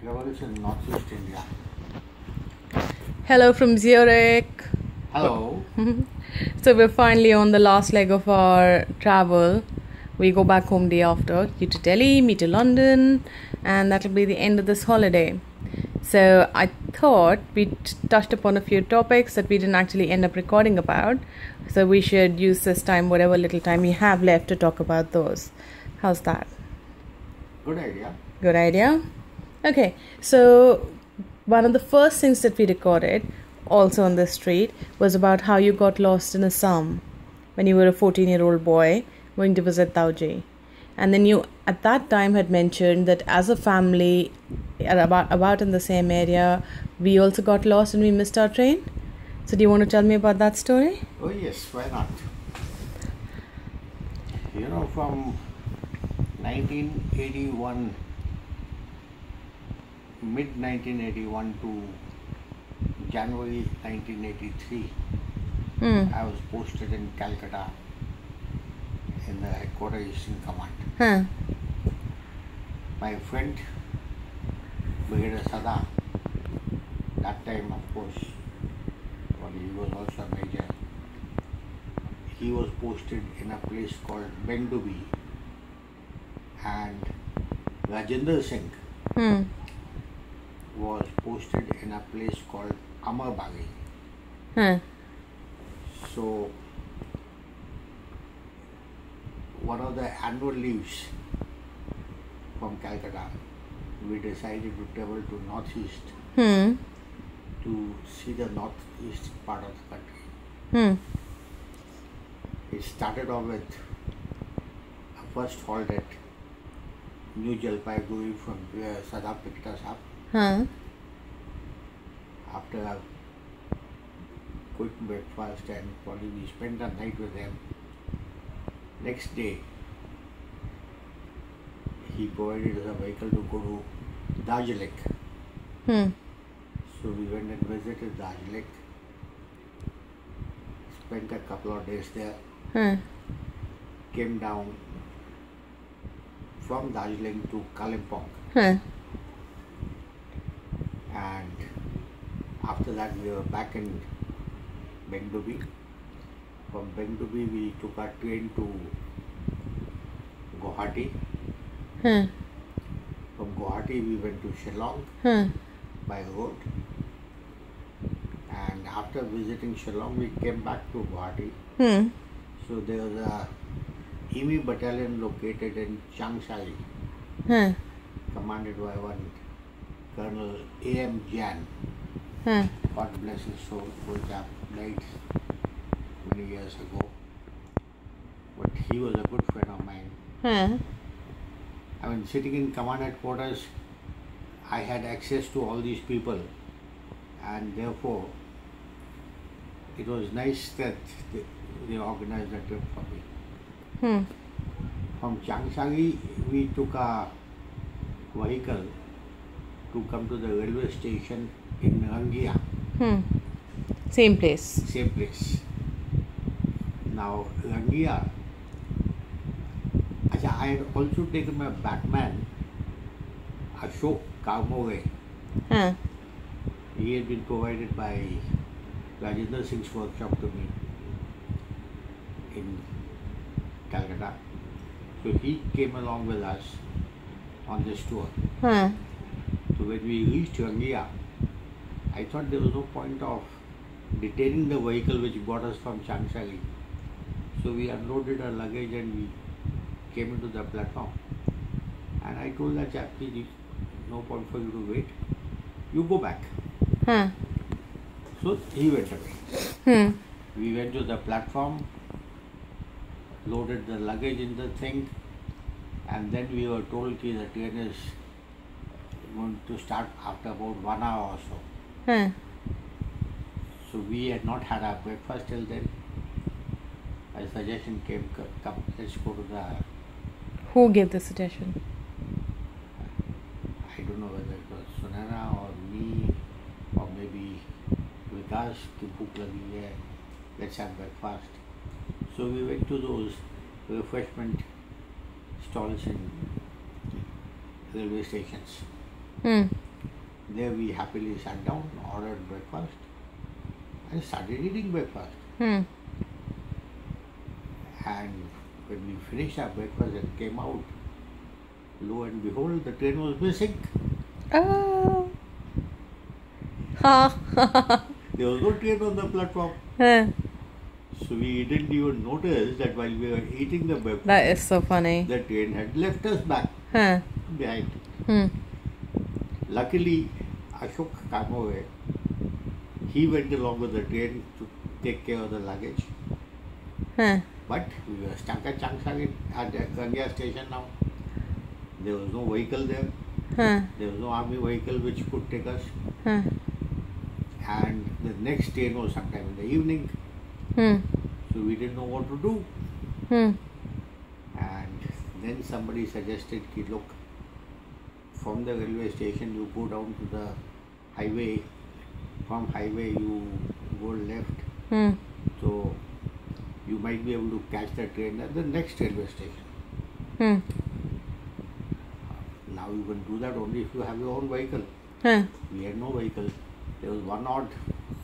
Revolution, Northeast India. Hello from Zurich. Hello. So we're finally on the last leg of our travel. We go back home day after. You to Delhi, me to London, and that'll be the end of this holiday. So I thought we touched upon a few topics that we didn't actually end up recording about. So we should use this time, whatever little time we have left, to talk about those. How's that? Good idea. Good idea? Okay, so one of the first things that we recorded, also on the street, was about how you got lost in Assam when you were a 14-year-old boy going to visit Tawang. And then you, at that time, had mentioned that as a family, about in the same area, we also got lost and we missed our train. So do you want to tell me about that story? Oh yes, why not? From 1981, mid-1981 to January 1983, I was posted in Calcutta in the Headquarters Eastern Command. My friend Brigadier Sada, that time of course, well, he was also a major. He was posted in a place called Bendubi, and Rajendra Singh was posted in a place called Amarbagi. So one of the annual leaves from Calcutta, we decided to travel to Northeast to see the northeast part of the country. It started off with a first halt at New Jalpaiguri, from where Sada picked us up. After a quick breakfast, and probably we spent the night with them. Next day, he provided us a vehicle to go to Darjeeling. So we went and visited Darjeeling, spent a couple of days there, came down from Darjeeling to Kalimpong. And after that we were back in Bendubi. From Bendubi we took our train to Guwahati. From Guwahati we went to Shillong by road. And after visiting Shillong we came back to Guwahati. So there was a EV battalion located in Changsari, commanded by one Colonel A.M. Jan. God bless his soul, who died many years ago. But he was a good friend of mine. I mean, sitting in command headquarters, I had access to all these people, and therefore it was nice that they organized a trip for me. From Changsari, we took a vehicle to come to the railway station in Rangia. Same place. Same place. Now, Rangia, I had also taken my Batman, Ashok Karmore. He had been provided by Rajendra Singh's workshop to me in Calcutta. So he came along with us on this tour. So when we reached Rangia, I thought there was no point of detaining the vehicle which brought us from Changsari. So we unloaded our luggage and we came into the platform. And I told the chap, no point for you to wait. You go back. So he went away. We went to the platform, loaded the luggage in the thing, and then we were told that the train is going to start after about 1 hour or so. So we had not had our breakfast till then. A suggestion came, come, let's go to the... Who gave the suggestion? I don't know whether it was Sunana or me, or maybe Vikas, ki bhook lagi hai, let's have breakfast. So we went to those refreshment stalls in railway stations. There we happily sat down, ordered breakfast, and started eating breakfast. Hmm. And when we finished our breakfast and came out, lo and behold, the train was missing. Oh. Ha. There was no train on the platform. Huh. So we didn't even notice that while we were eating the breakfast, That is so funny. the train had left us back Huh. behind. Hmm. Luckily, Ashok Kamove, he went along with the train to take care of the luggage. Huh. But we were stuck at Changsha at Gangya station now. There was no vehicle there. Huh. There was no army vehicle which could take us. Huh. And the next train was sometime in the evening. Hmm. So we didn't know what to do. Hmm. And then somebody suggested, ki, look, from the railway station you go down to the highway. From highway you go left. Hmm. So you might be able to catch the train at the next railway station. Hmm. Now you can do that only if you have your own vehicle. Huh. We had no vehicle. There was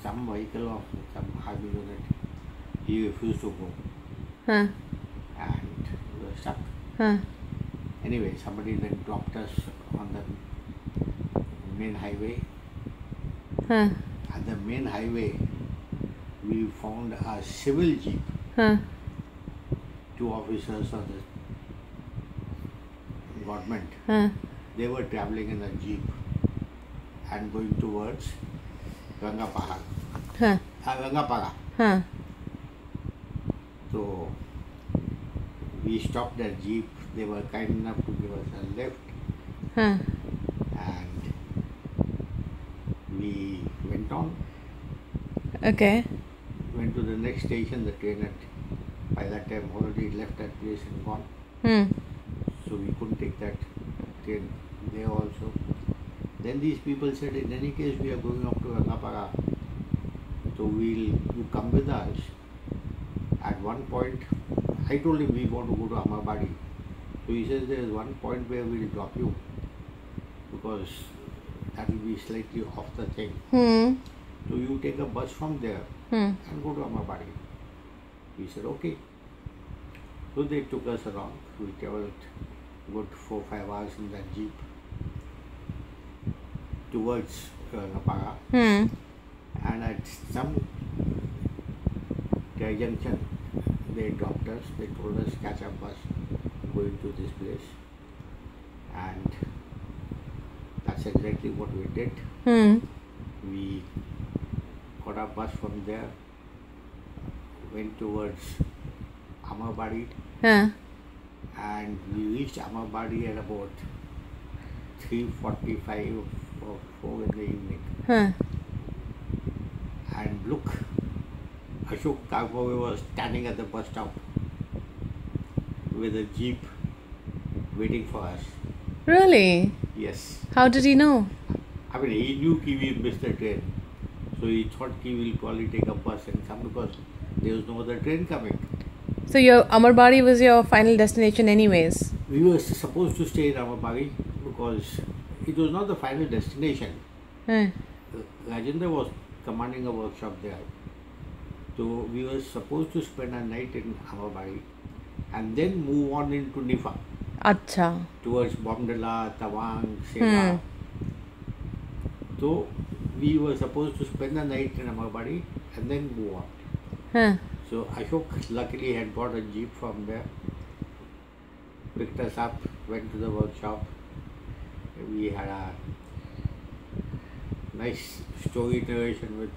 some vehicle of some army unit. He refused to go. Huh. And we were stuck. Huh. Anyway, somebody then dropped us on the main highway. Huh. At the main highway, we found a civil jeep. Huh. Two officers of the government. Huh. They were traveling in a jeep and going towards Gangapara. Huh. Gangapara. Huh. So we stopped their jeep. They were kind enough to give us a lift. Huh. And we went on. Okay. Went to the next station. The train had by that time already left that place and gone. Hmm. So we couldn't take that train there also. Then these people said, in any case we are going up to Rangapara. So you come with us. At one point, I told him we want to go to Amabadi. So he says there is one point where we will drop you because that will be slightly off the thing. Hmm. So you take a bus from there Hmm. and go to Amabadi. We said okay. So they took us around. We traveled good 4-5 hours in that jeep towards Napara. Hmm. And at some junction, they dropped us. They told us catch a bus going to this place, and that's exactly what we did. Hmm. We got a bus from there, went towards Amabadi, Huh. and we reached Amabadi at about 3:45 or 4 in the evening. Huh. And look, Ashok Kagmove was standing at the bus stop with a jeep waiting for us. Really? Yes. How did he know? I mean, he knew we missed the train. So he thought he will probably take a bus and come because there was no other train coming. So your Amarbari was your final destination anyways? We were supposed to stay in Amabari because it was not the final destination. Huh. Rajendra was commanding a workshop there. So we were supposed to spend a night in Amabari and then move on into Nifa Acha. towards Bomdila, Tawang, Seva. So we were supposed to spend the night in Amabari and then move on. Huh. So Ashok luckily had bought a jeep from there, picked us up, went to the workshop. We had a nice story narration with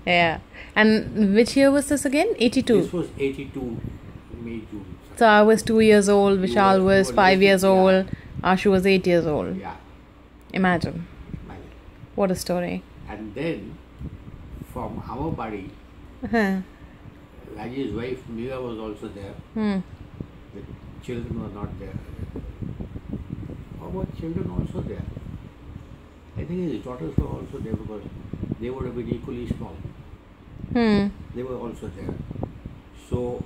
Yeah. And which year was this again? 82. This was 82 May, June. So I was 2 years old, Vishal was 5 years yeah. old, Ashu was 8 years old. Yeah. Imagine. What a story. And then from Amabadi, Huh. Raji's wife Meera was also there. Hmm. The children were not there. Or were children also there? I think his daughters were also there because they would have been equally small. Hmm. They were also there. So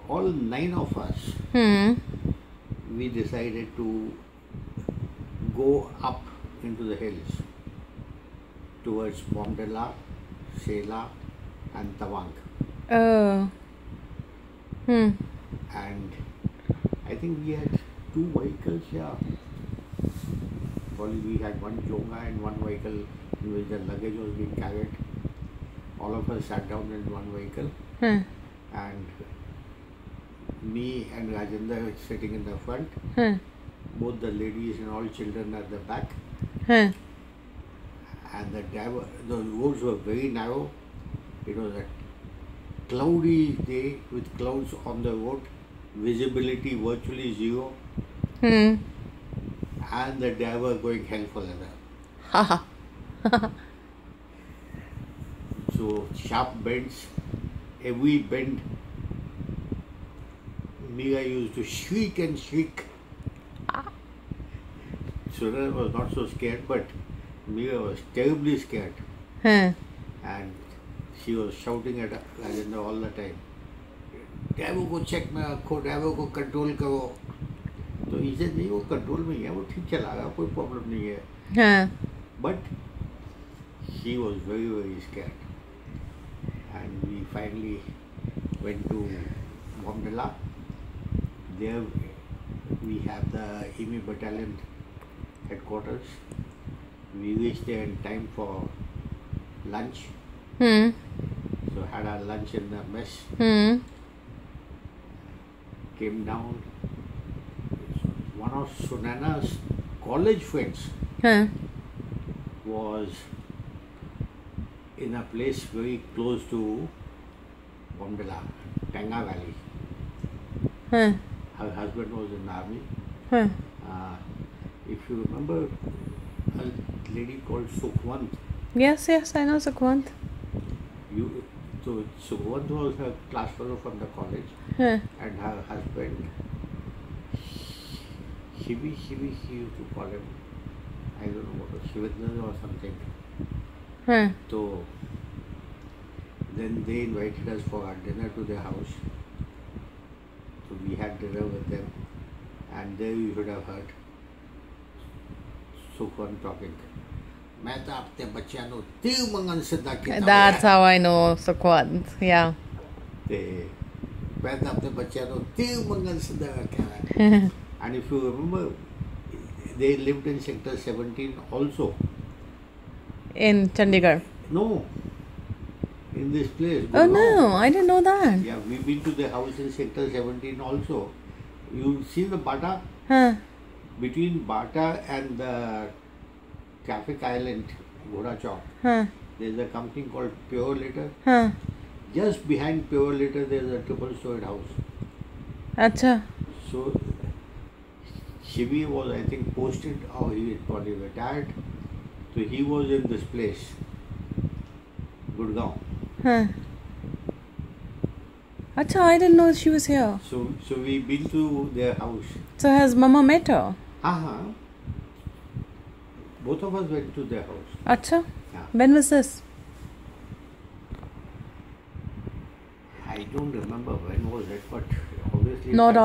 all 9 of us, Hmm. we decided to go up into the hills towards Bomdila, Sela and Tawang. Oh. And I think we had 2 vehicles here. Probably we had one jonga and one vehicle in which the luggage was being carried. All of us sat down in one vehicle. And me and Rajendra were sitting in the front. Both the ladies and all children at the back. And the driver, the roads were very narrow. It was a cloudy day with clouds on the road, visibility virtually zero, and the driver going hell for leather. So sharp bends, every bend, Mira used to shriek and shriek. Surya was not so scared, but Mira was terribly scared. And she was shouting at Rajendra all the time, driver को check में रखो, driver को control करो. तो he said नहीं, वो control में ही है, वो ठीक चला रहा, कोई प्रॉब्लम नहीं है. But she was very, very scared. And we finally went to Bomdila. There we have the EMI battalion headquarters. We reached there in time for lunch. So had our lunch in the mess. Came down. One of Sunana's college friends was in a place very close to Bomdila, Tanga Valley. Her husband was in the army. If you remember a lady called Sukhwant. Yes, I know Sukhwant. So Sukhwant was her class fellow from the college, and her husband, Shivi, he used to call him, I don't know what was, Shivendra or something. So then they invited us for our dinner to their house. So we had dinner with them, and there you should have heard Sukhwant talking. That's how I know Sukhwant. Yeah. And if you remember, they lived in sector 17 also. In Chandigarh? No. In this place. Oh no, I didn't know that. Yeah, we've been to the house in sector 17 also. You see the Bata? Between Bata and the traffic island, Ghoda Chowk, there's a company called Pure Litter. Just behind Pure Litter, there's a triple-storied house. Acha. So, Shivi was, I think, posted, or he had probably retired. So, he was in this place, Gurgaon. Acha, I didn't know she was here. So we've been to their house. So, has Mama met her? Both of us went to their house. Acha? Yeah. When was this? I don't remember when was it, but obviously... Not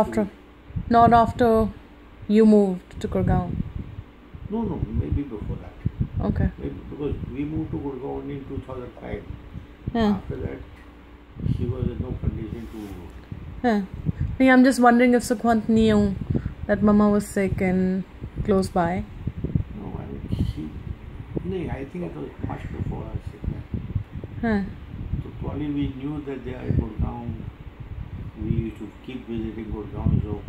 after you moved to Gurgaon? No, maybe before that. Okay. Maybe because we moved to Gurgaon only in 2005. After that, she was in no condition to... I'm just wondering if Sukhwant knew that Mama was sick and close by. I think it was much before our sickness. So probably we knew that they are in Gurgaon. We used to keep visiting Gurgaon, so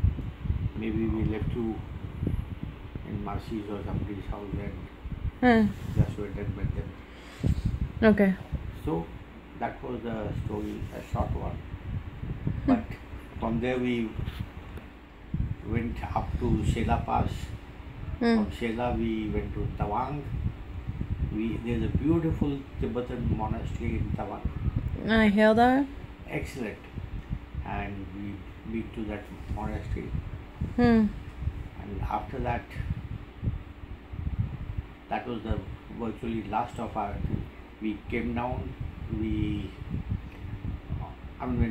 maybe we left you in Marcy's or somebody's house and just went and met them. Okay. So that was the story, a short one. But from there we went up to Sela Pass. From Sela we went to Tawang. There's a beautiful Tibetan monastery in Tawang. I hear that. Excellent. And we went to that monastery. And after that, that was the virtually last of our... We came down, when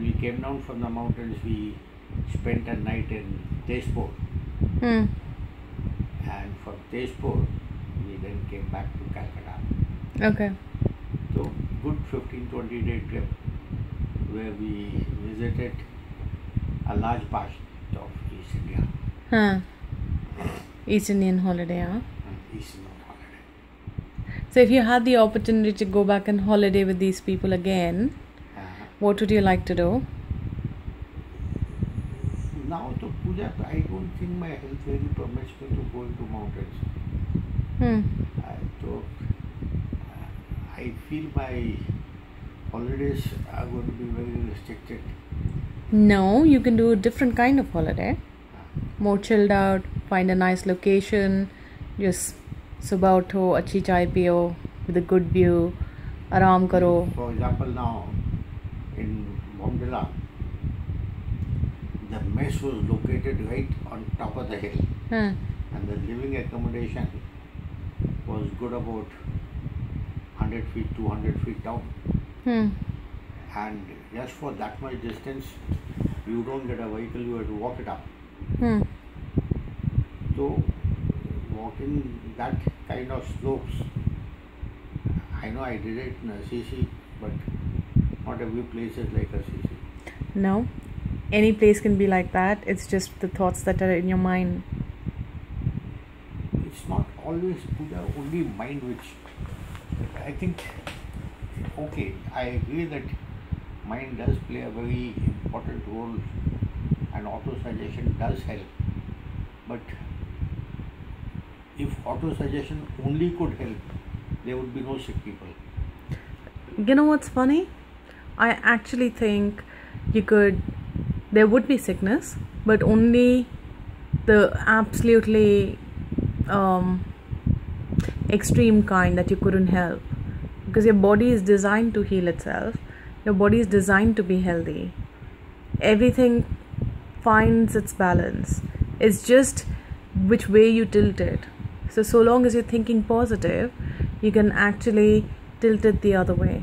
we came down from the mountains, we spent a night in Tezpur. And from Tezpur, we then came back to Calcutta. Okay. So good 15-20 day trip where we visited a large part of East India. Huh. East Indian holiday, huh? East Indian holiday. So if you had the opportunity to go back on holiday with these people again, what would you like to do? Now to Pooja, I don't think my health really permits me to go into mountains. So I feel my holidays are going to be very restricted. No, you can do a different kind of holiday. More chilled out, find a nice location, just subah utho, achhi chai piyo with a good view, aram karo. For example, now in Bomdila, the mess was located right on top of the hill, and the living accommodation was good about 100 feet, 200 feet down. And just for that much distance, you don't get a vehicle, you have to walk it up. So walking that kind of slopes, I know I did it in a CC, but not every place is like a CC. No, any place can be like that. It's just the thoughts that are in your mind. It's not always Pooja, only mind which I think, okay, I agree that mind does play a very important role and auto-suggestion does help. But if auto-suggestion only could help, there would be no sick people. You know what's funny? I actually think there would be sickness, but only the absolutely extreme kind that you couldn't help. Because your body is designed to heal itself. Your body is designed to be healthy. Everything finds its balance. It's just which way you tilt it. So long as you're thinking positive, you can actually tilt it the other way.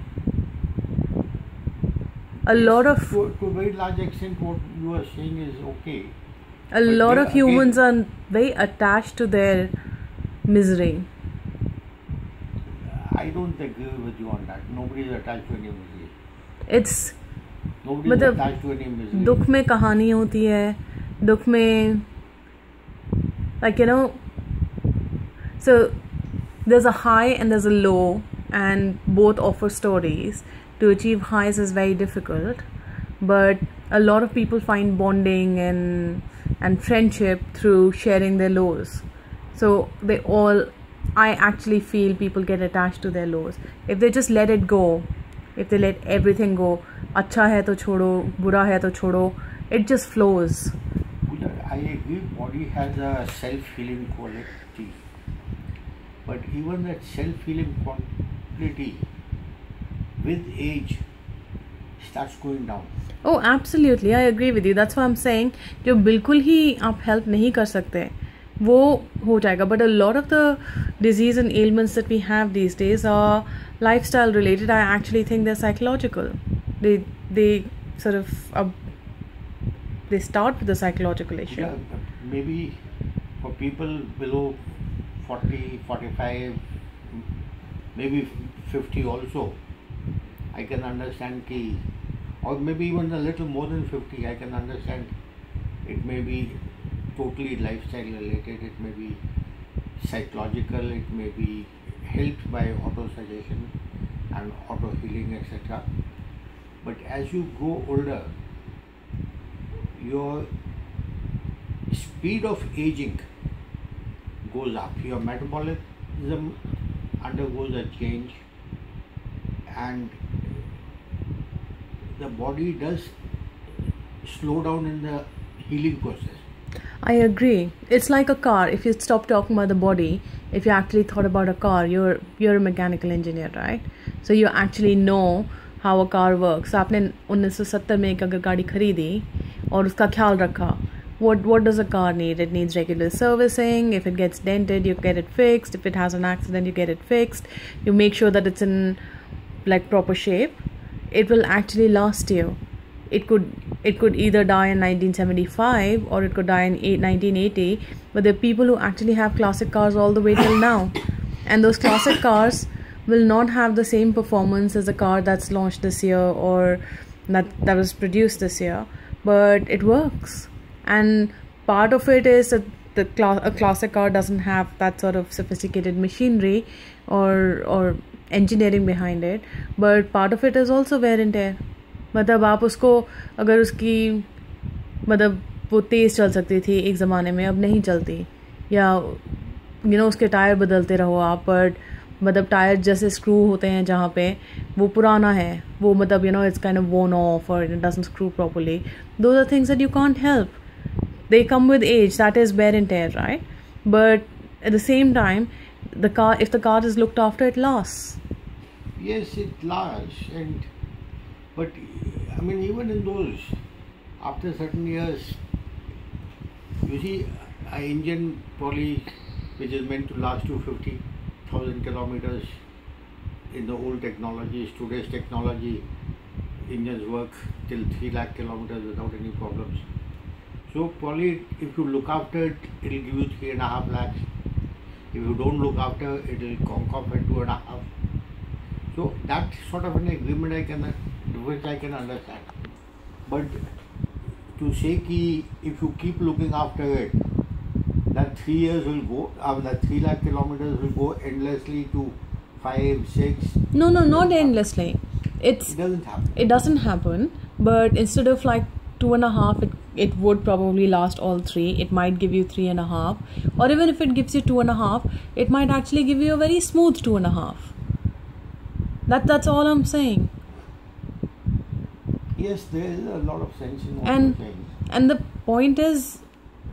To a very large extent, what you are saying is okay. A lot of humans are very attached to their misery. I don't agree with you on that. Nobody is attached to any misery. Nobody is attached to any misery. दुख में कहानी होती है. दुख में, like, you know, so there's a high and there's a low, and both offer stories. To achieve highs is very difficult, but a lot of people find bonding and friendship through sharing their lows. So I actually feel people get attached to their lows. If they just let it go, if they let everything go, अच्छा है तो छोड़ो, बुरा है तो छोड़ो, it just flows. I agree, body has a self-healing quality, but even that self-healing quality with age starts going down. Oh, absolutely, I agree with you. That's why I'm saying जो बिल्कुल ही आप help नहीं कर सकते वो हो जाएगा. But a lot of the disease and ailments that we have these days are lifestyle related. I actually think they're psychological. They sort of they start with a psychological issue. Yeah, maybe for people below 40, 45, maybe 50 also, I can understand or maybe even a little more than 50, I can understand it may be totally lifestyle related, it may be psychological, it may be helped by auto-suggestion and auto-healing, etc. But as you grow older, your speed of aging goes up, your metabolism undergoes a change, and the body does slow down in the healing process. I agree. It's like a car. If you stop talking about the body, if you actually thought about a car, you're a mechanical engineer, right? So you actually know how a car works. So आपने 1970 में एक अगर गाड़ी खरीदी और उसका ख्याल रखा, what does a car need? It needs regular servicing. If it gets dented, you get it fixed. If it has an accident, you get it fixed. You make sure that it's in like proper shape. It will actually last you. it could either die in 1975 or it could die in 1980, but there are people who actually have classic cars all the way till now, and those classic cars will not have the same performance as the car that's launched this year or that was produced this year, but it works. And part of it is that a classic car doesn't have that sort of sophisticated machinery or engineering behind it, but part of it is also wear and tear. मतलब आप उसको अगर उसकी मतलब वो तेज़ चल सकती थी एक ज़माने में, अब नहीं चलती, या उसके टायर बदलते रहो आप, बट मतलब टायर जैसे स्क्रू होते हैं जहाँ पे वो पुराना है, वो मतलब it's kind of worn off or it doesn't screw properly. Those are things that you can't help. They come with age. That is wear and tear, right? But at the same time, if the car is looked after, it lasts. Yes, it lasts, but I mean, even in those, after certain years, you see, an engine probably which is meant to last you 50,000 kilometers in the old technologies, today's technology, engines work till 3 lakh kilometers without any problems. So probably if you look after it, it will give you 3.5 lakhs. If you don't look after it, will conk off at 2.5. So that sort of an agreement which I can understand. But to say ki if you keep looking after it, that 3 years will go, that 3 lakh kilometers will go endlessly to 5, 6. No, not endlessly. It doesn't happen. It doesn't happen, but instead of like 2.5, it would probably last all 3. It might give you 3.5, or even if it gives you 2.5, it might actually give you a very smooth 2.5. That's all I'm saying. Yes, there is a lot of sense in what you're saying. And the point is,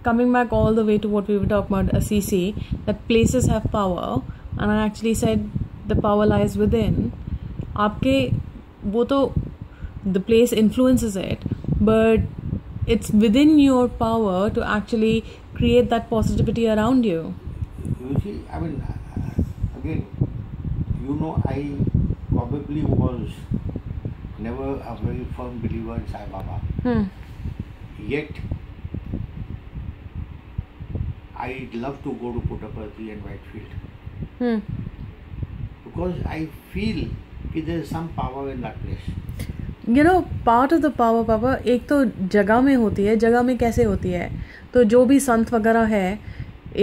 coming back all the way to what we were talking about, CC, that places have power, and I actually said the power lies within. The place influences it, but it's within your power to actually create that positivity around you. You see, I mean, again, I probably was never a very firm believer in Sai Baba. Yet, I'd love to go to Puttaparthi and Whitefield. Because I feel that there is some power in that place. Part of the power, Papa, एक तो जगह में होती है. जगह में कैसे होती है? तो जो भी संत वगैरह है,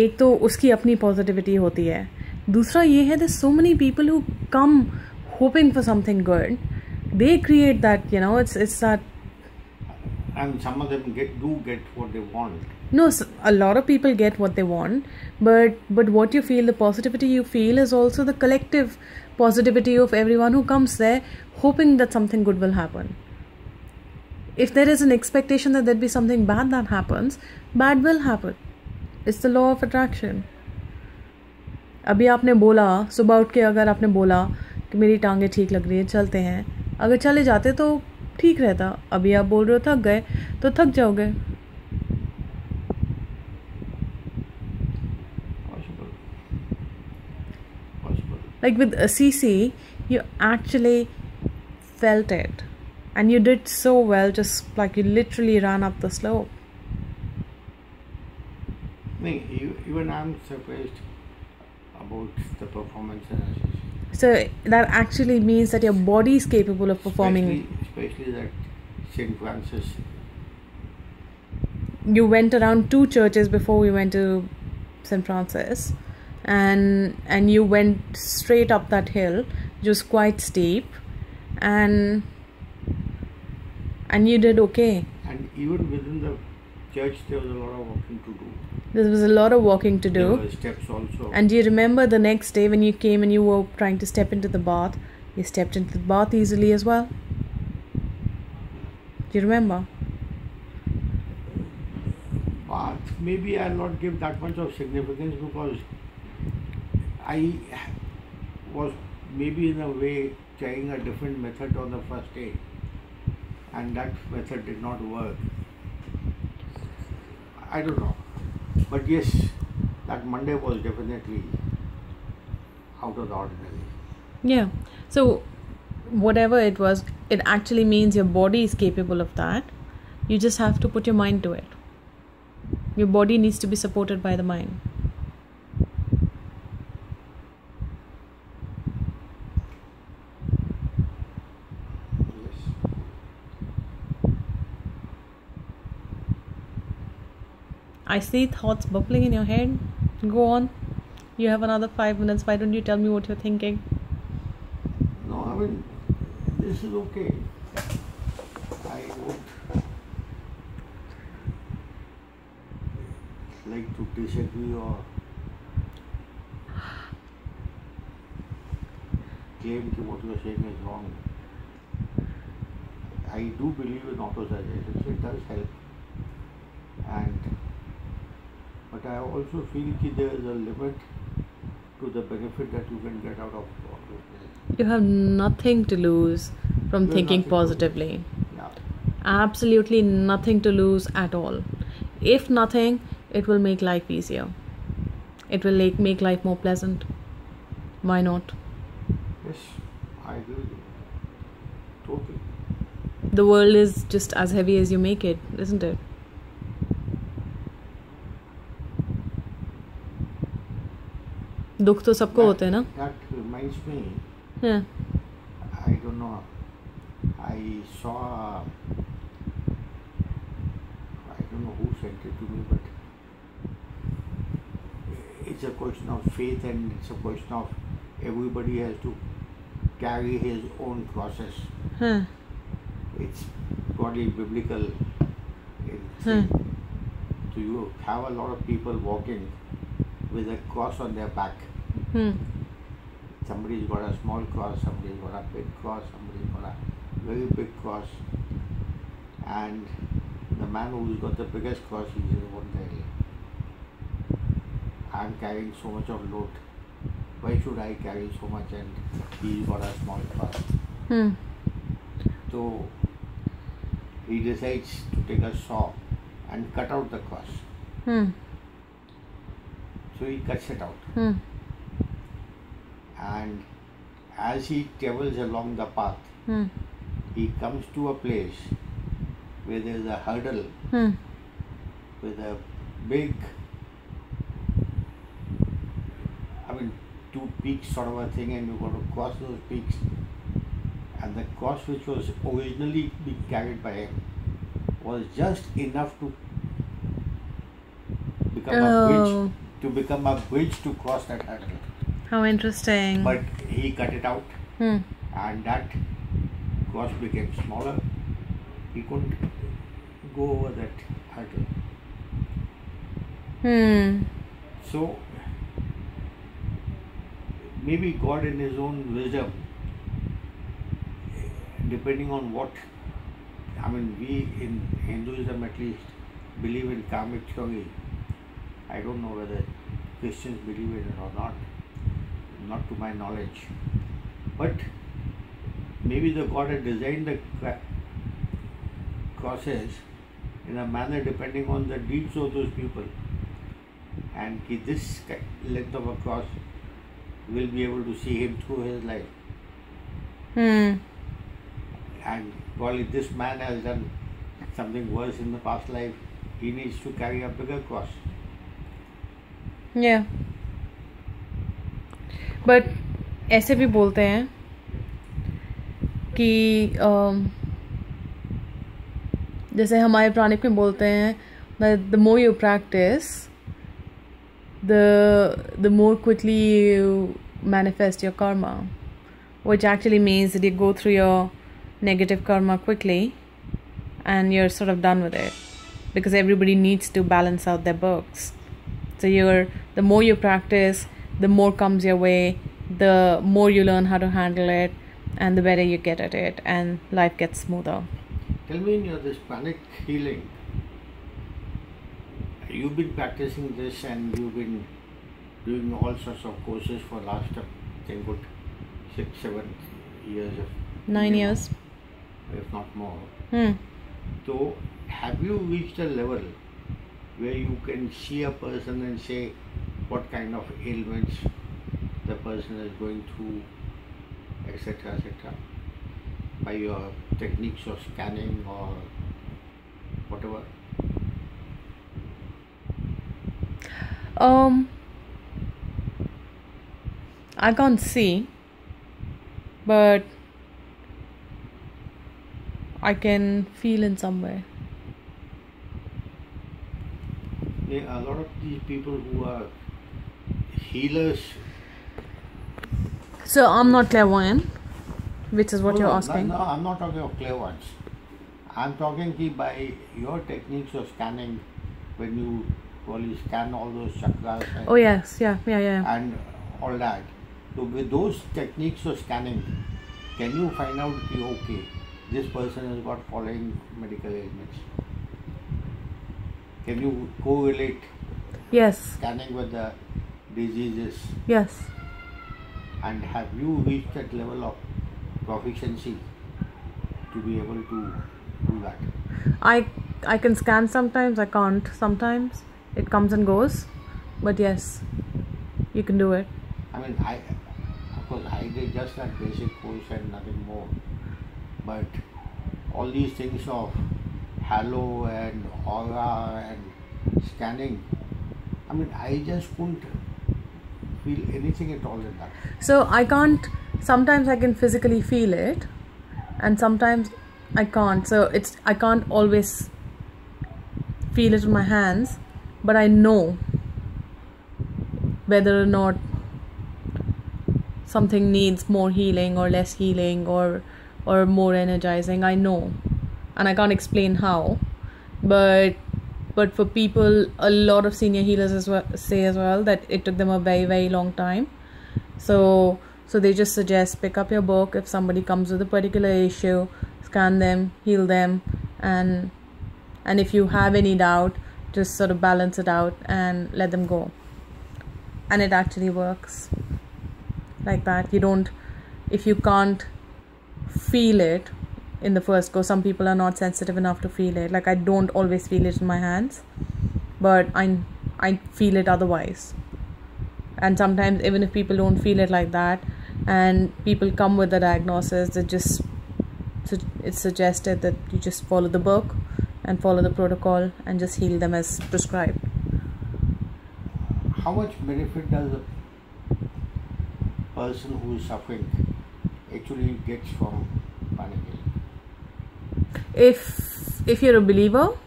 एक तो उसकी अपनी पॉजिटिविटी होती है. दूसरा ये है, there's so many people who come hoping for something good. They create that, it's that. And some of them do get what they want. No, a lot of people get what they want, but what you feel, the positivity you feel, is also the collective positivity of everyone who comes there hoping that something good will happen. If there is an expectation that there'll be something bad that happens, bad will happen. It's the law of attraction. अभी आपने बोला, सुबह उठ के अगर आपने बोला कि मेरी टांगे ठीक लग रही है, चलते हैं, अगर चले जाते तो ठीक रहता. अभी आप बोल रहे हो थक गए, तो थक जाओगे. Like with CC, you actually felt it, and you did so well, just like you literally ran up the slope. Even I'm surprised about the performance analysis. So that actually means that your body is capable of performing. Especially that St. Francis. You went around 2 churches before we went to St. Francis. And you went straight up that hill, just quite steep, and you did okay. And even within the church, there was a lot of walking to do. There was a lot of walking to do. There were steps also. And do you remember the next day when you came and you were trying to step into the bath? You stepped into the bath easily as well. Do you remember? Bath, maybe I'll not give that much of significance because I was maybe in a way trying a different method on the first day, and that method did not work. I don't know, but yes, that Monday was definitely out of the ordinary. Yeah, so whatever it was, it actually means your body is capable of that. You just have to put your mind to it. Your body needs to be supported by the mind. I see thoughts bubbling in your head. Go on. You have another 5 minutes. Why don't you tell me what you're thinking? No, I mean, this is okay. I would like to disagree or claim that what you're saying is wrong. I do believe in auto-suggestions. It does help. But I also feel that there is a limit to the benefit that you can get out of it. You have nothing to lose from thinking positively. Yeah. Absolutely nothing to lose at all. If nothing, it will make life easier. It will make life more pleasant. Why not? Yes, I agree with you. Totally. The world is just as heavy as you make it, isn't it? दुख तो सबको होते हैं ना. That reminds me. Yeah. I don't know. I saw. I don't know who sent it to me, but it's a question of faith, and it's a question of everybody has to carry his own crosses. It's probably biblical. So you have a lot of people walking with a cross on their back. Somebody's got a small cross, somebody's got a big cross, somebody's got a very big cross, and the man who's got the biggest cross, he says, "What the hell? I'm carrying so much of load. Why should I carry so much?" And he's got a small cross. So he decides to take a saw and cut out the cross. So he cuts it out. And as he travels along the path, he comes to a place where there is a hurdle with a big, two peaks sort of a thing, and you've got to cross those peaks. And the cross which was originally being carried by him was just enough to become a bridge to cross that hurdle. How interesting. But he cut it out, and that cross became smaller. He couldn't go over that hurdle. So maybe God in his own wisdom, depending on what, we in Hinduism at least believe in karmic theory. I don't know whether Christians believe in it or not to my knowledge. But maybe the God had designed the crosses in a manner depending on the deeds of those people. And this length of a cross will be able to see him through his life. And probably this man has done something worse in the past life. He needs to carry a bigger cross. Yeah. But ऐसे भी बोलते हैं कि जैसे हमारे प्राणिक में बोलते हैं that the more you practice, the more quickly you manifest your karma, which actually means that you go through your negative karma quickly and you're sort of done with it, because everybody needs to balance out their books. So the more you practice, the more comes your way, the more you learn how to handle it, and the better you get at it, and life gets smoother. Tell me, in this pranic healing, you've been practicing this and you've been doing all sorts of courses for last, I think, good 6-7 years. 9 years. If not more. So, have you reached a level where you can see a person and say what kind of ailments the person is going through, etc., etc.? by your techniques of scanning or whatever? I can't see, but I can feel in some way. A lot of these people who are healers. So I'm not clairvoyant, which is what you're asking. No, I'm not talking of clairvoyance. I'm talking by your techniques of scanning, when you probably scan all those chakras. And, oh yes, yeah. And all that. So with those techniques of scanning, can you find out, okay, this person has got following medical ailments? Can you correlate? Yes. Scanning with the diseases? Yes. And have you reached that level of proficiency to be able to do that? I can scan sometimes, I can't sometimes. It comes and goes. But yes, you can do it. I mean, of course I did just that basic course and nothing more. But all these things of halo and aura and scanning, I mean, I just couldn't feel anything at all in that. So I can't, sometimes I can physically feel it and sometimes I can't. So I can't always feel it in my hands, but I know whether or not something needs more healing or less healing or more energizing. I know, and I can't explain how, but for people, a lot of senior healers say as well that it took them a very, very long time. So they just suggest pick up your book. If somebody comes with a particular issue, scan them, heal them, and if you have any doubt, just sort of balance it out and let them go. And it actually works like that. If you can't feel it in the first go, some people are not sensitive enough to feel it. Like I don't always feel it in my hands, but I feel it otherwise. And sometimes even if people don't feel it like that and people come with the diagnosis, it's suggested that you just follow the book and follow the protocol and just heal them as prescribed. How much benefit does a person who is suffering actually gets from Pranic? If you're a believer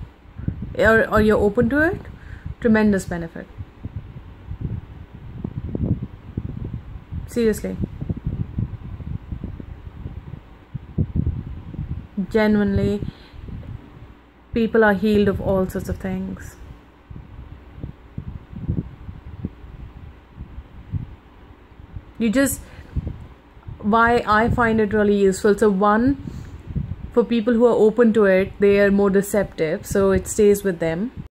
or you're open to it, tremendous benefit. Seriously. Genuinely, people are healed of all sorts of things. Why I find it really useful. So one, for people who are open to it, they are more receptive, so it stays with them.